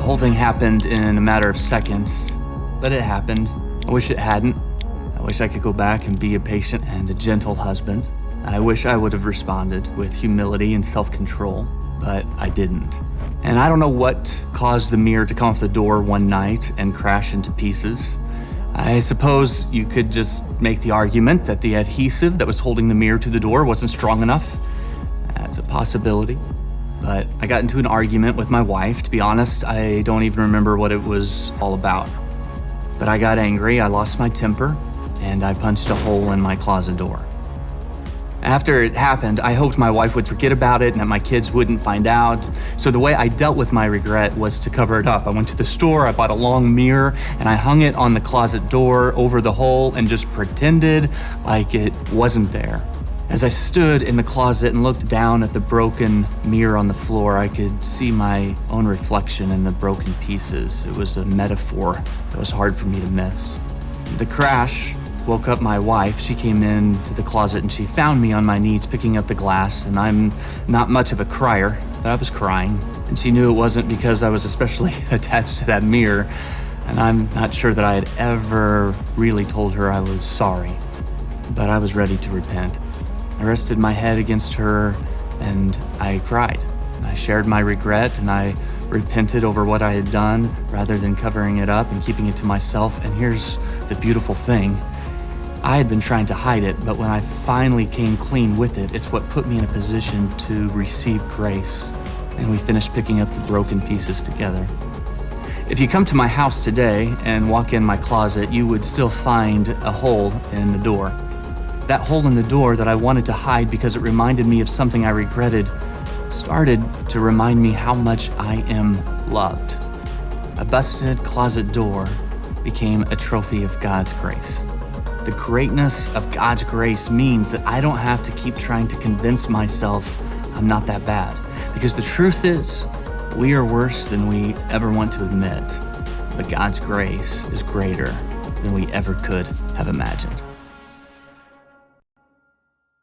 The whole thing happened in a matter of seconds, but it happened. I wish it hadn't. I wish I could go back and be a patient and a gentle husband. I wish I would have responded with humility and self-control, but I didn't. And I don't know what caused the mirror to come off the door one night and crash into pieces. I suppose you could just make the argument that the adhesive that was holding the mirror to the door wasn't strong enough. That's a possibility. But I got into an argument with my wife. To be honest, I don't even remember what it was all about. But I got angry, I lost my temper, and I punched a hole in my closet door. After it happened, I hoped my wife would forget about it and that my kids wouldn't find out. So the way I dealt with my regret was to cover it up. I went to the store, I bought a long mirror, and I hung it on the closet door over the hole and just pretended like it wasn't there. As I stood in the closet and looked down at the broken mirror on the floor, I could see my own reflection in the broken pieces. It was a metaphor that was hard for me to miss. The crash woke up my wife. She came into the closet and she found me on my knees picking up the glass, and I'm not much of a crier, but I was crying. And she knew it wasn't because I was especially attached to that mirror, and I'm not sure that I had ever really told her I was sorry, but I was ready to repent. I rested my head against her and I cried. I shared my regret and I repented over what I had done rather than covering it up and keeping it to myself. And here's the beautiful thing. I had been trying to hide it, but when I finally came clean with it, it's what put me in a position to receive grace. And we finished picking up the broken pieces together. If you come to my house today and walk in my closet, you would still find a hole in the door. That hole in the door that I wanted to hide because it reminded me of something I regretted started to remind me how much I am loved. A busted closet door became a trophy of God's grace. The greatness of God's grace means that I don't have to keep trying to convince myself I'm not that bad. Because the truth is, we are worse than we ever want to admit. But God's grace is greater than we ever could have imagined.